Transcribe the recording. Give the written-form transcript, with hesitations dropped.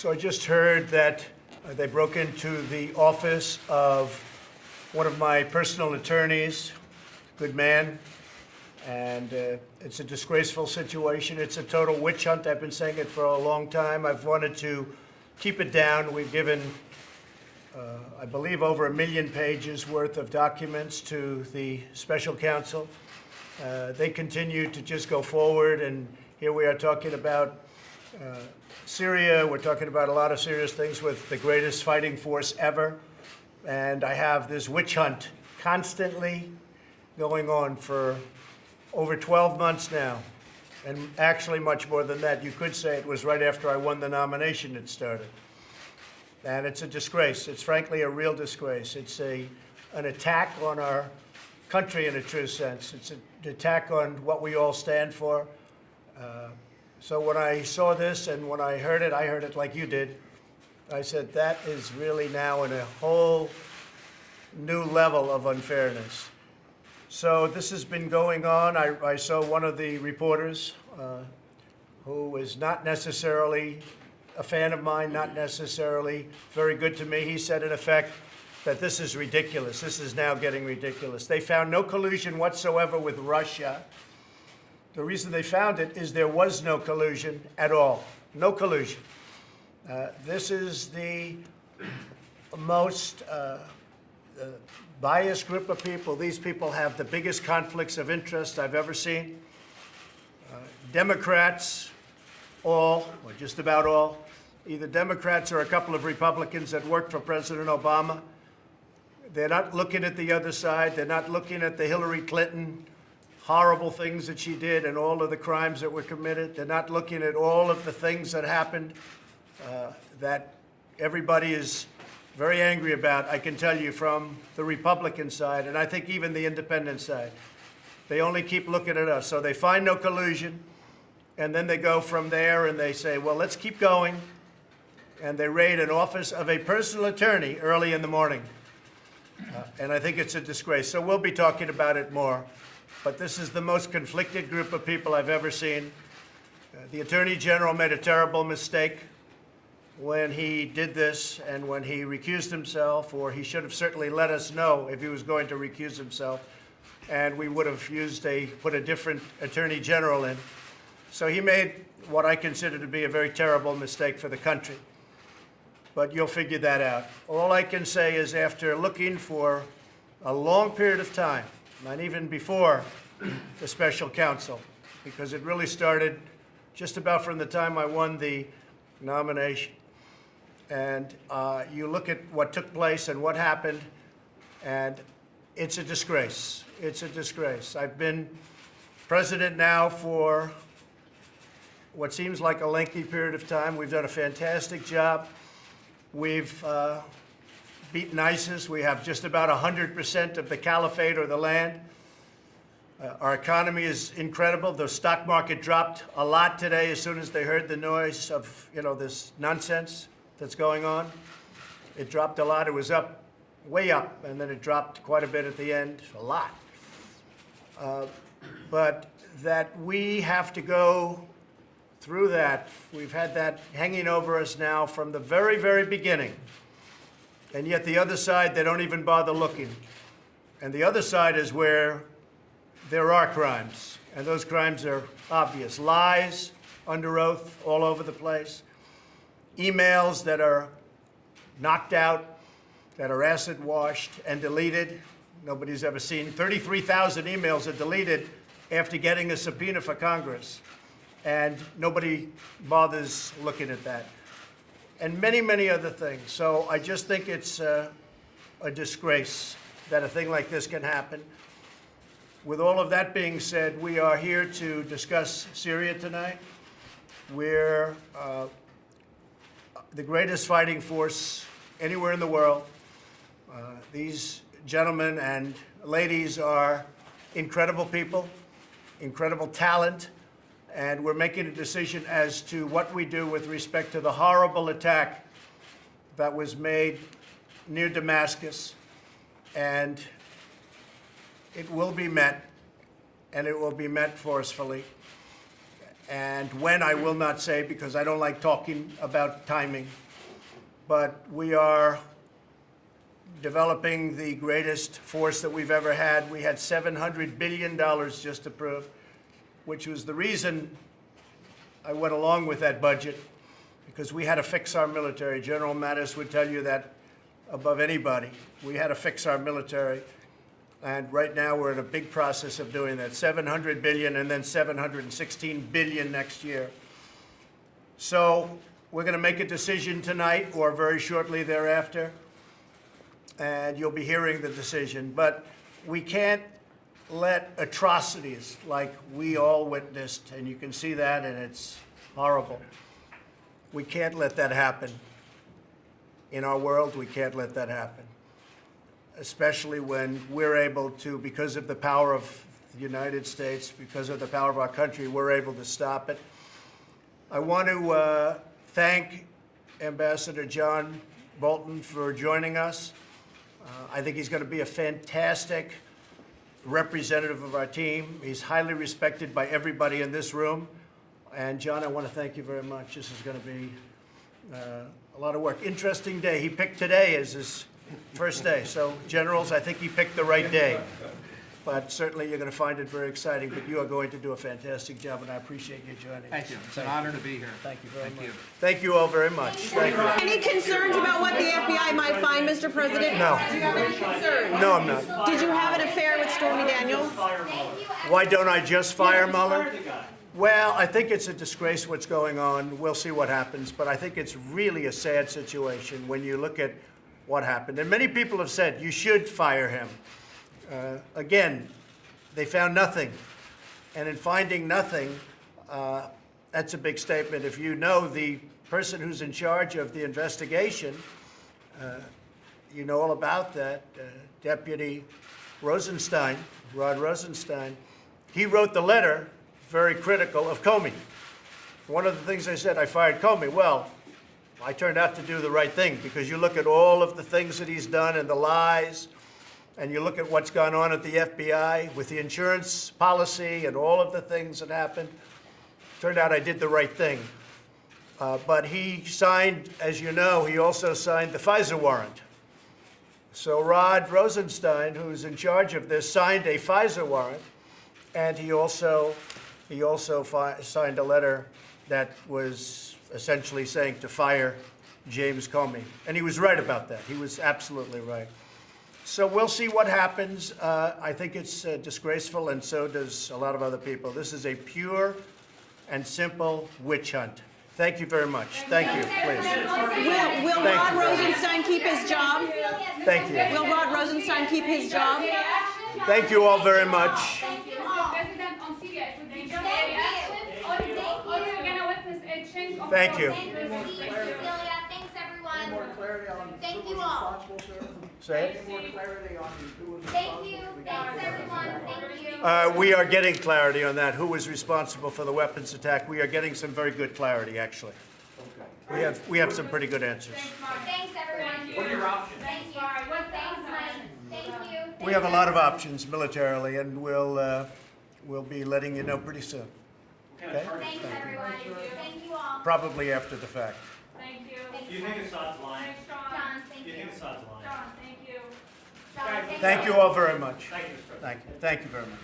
So I just heard that they broke into the office of one of my personal attorneys, good man, and it's a disgraceful situation. It's a total witch hunt. I've been saying it for a long time. I've wanted to keep it down. We've given, I believe, over 1 million pages worth of documents to the special counsel. They continue to just go forward, and here we are talking about Syria. We're talking about a lot of serious things with the greatest fighting force ever. And I have this witch hunt constantly going on for over 12 months now. And actually much more than that. You could say it was right after I won the nomination it started. And it's a disgrace. It's frankly a real disgrace. It's an attack on our country in a true sense. It's an attack on what we all stand for. So when I saw this and when I heard it like you did. I said, that is really now in a whole new level of unfairness. So this has been going on. I saw one of the reporters who is not necessarily a fan of mine, not necessarily very good to me. He said, in effect, that this is ridiculous. This is now getting ridiculous. They found no collusion whatsoever with Russia. The reason they found it is there was no collusion at all. No collusion. This is the most biased group of people. These people have the biggest conflicts of interest I've ever seen. Democrats, all, or just about all, either Democrats or a couple of Republicans that worked for President Obama. They're not looking at the other side. They're not looking at the Hillary Clinton horrible things that she did and all of the crimes that were committed. They're not looking at all of the things that happened that everybody is very angry about, I can tell you, from the Republican side, and I think even the independent side. They only keep looking at us. So they find no collusion, and then they go from there and they say, well, let's keep going. And they raid an office of a personal attorney early in the morning. And I think it's a disgrace. So we'll be talking about it more. But this is the most conflicted group of people I've ever seen. The Attorney General made a terrible mistake when he did this and when he recused himself, or he should have certainly let us know if he was going to recuse himself, and we would have put a different Attorney General in. So he made what I consider to be a very terrible mistake for the country. But you'll figure that out. All I can say is, after looking for a long period of time, not even before the special counsel, because it really started just about from the time I won the nomination. And you look at what took place and what happened, and it's a disgrace. It's a disgrace. I've been president now for what seems like a lengthy period of time. We've done a fantastic job. We've beaten ISIS. We have just about 100% of the caliphate or the land. Our economy is incredible. The stock market dropped a lot today as soon as they heard the noise of, this nonsense that's going on. It dropped a lot. It was up, way up, and then it dropped quite a bit at the end, a lot. But that we have to go through that. We've had that hanging over us now from the very, very beginning. And yet the other side, they don't even bother looking. And the other side is where there are crimes. And those crimes are obvious. Lies under oath all over the place. Emails that are knocked out, that are acid washed and deleted. Nobody's ever seen. 33,000 emails are deleted after getting a subpoena for Congress. And nobody bothers looking at that. And many, many other things. So I just think it's a disgrace that a thing like this can happen. With all of that being said, we are here to discuss Syria tonight. We're the greatest fighting force anywhere in the world. These gentlemen and ladies are incredible people, incredible talent. And we're making a decision as to what we do with respect to the horrible attack that was made near Damascus. And it will be met, and it will be met forcefully. And when, I will not say, because I don't like talking about timing. But we are developing the greatest force that we've ever had. We had $700 billion just approved, which was the reason I went along with that budget, because we had to fix our military. General Mattis would tell you that above anybody. We had to fix our military. And right now we're in a big process of doing that. $700 billion and then $716 billion next year. So we're going to make a decision tonight or very shortly thereafter, and you'll be hearing the decision. But we can't let atrocities like we all witnessed, and you can see that, and it's horrible. We can't let that happen. In our world, we can't let that happen, especially when we're able to, because of the power of the United States, because of the power of our country, we're able to stop it. I want to thank Ambassador John Bolton for joining us. I think he's going to be a fantastic representative of our team. He's highly respected by everybody in this room. And John, I want to thank you very much. This is going to be a lot of work. Interesting day. He picked today as his first day. So, generals, I think he picked the right day. But certainly you're going to find it very exciting. But you are going to do a fantastic job, and I appreciate you joining us. Thank you. It's an honor to be here. Thank you very much. Thank you. Thank you all very much. Thank you. Any concerns about what the FBI might find, Mr. President? No. Do you have any concerns? No, I'm not. Did you have an affair with Stormy Daniels? Why don't I just fire Mueller? Well, I think it's a disgrace what's going on. We'll see what happens. But I think it's really a sad situation when you look at what happened. And many people have said you should fire him. Again, they found nothing. And in finding nothing, that's a big statement. If you know the person who's in charge of the investigation, you know all about that, Deputy Rosenstein, Rod Rosenstein. He wrote the letter very critical of Comey. One of the things I said, I fired Comey. Well, I turned out to do the right thing, because you look at all of the things that he's done and the lies, and you look at what's gone on at the FBI with the insurance policy and all of the things that happened. Turned out I did the right thing. But he signed, as you know, he also signed the FISA warrant. So Rod Rosenstein, who's in charge of this, signed a FISA warrant, and he also signed a letter that was essentially saying to fire James Comey. And he was right about that. He was absolutely right. So we'll see what happens. I think it's disgraceful, and so does a lot of other people. This is a pure and simple witch hunt. Thank you very much. Thank you, please. Will Rod Rosenstein keep his job? Thank you. Will Rod Rosenstein keep his job? Thank you all very much. Thank you. Thank you, Cecilia. Thanks, everyone. Thank you all. Say it. Thank you. Thanks, everyone. Thank you. We are getting clarity on that. Who was responsible for the weapons attack? We are getting some very good clarity, actually. We have some pretty good answers. Thanks, everyone. What are your options? Thank you. Thanks, Mike. Thank you. We have a lot of options militarily, and we'll be letting you know pretty soon. Okay? Thanks, everyone. Thank you all. Probably after the fact. Thank you. Thanks, Do you think Assad's lying? Thanks, John. John, thank Do you you. think Assad's lying? John, thank you. John, Thank you all very much. Thank you, Mr. President. Thank you. Thank you very much.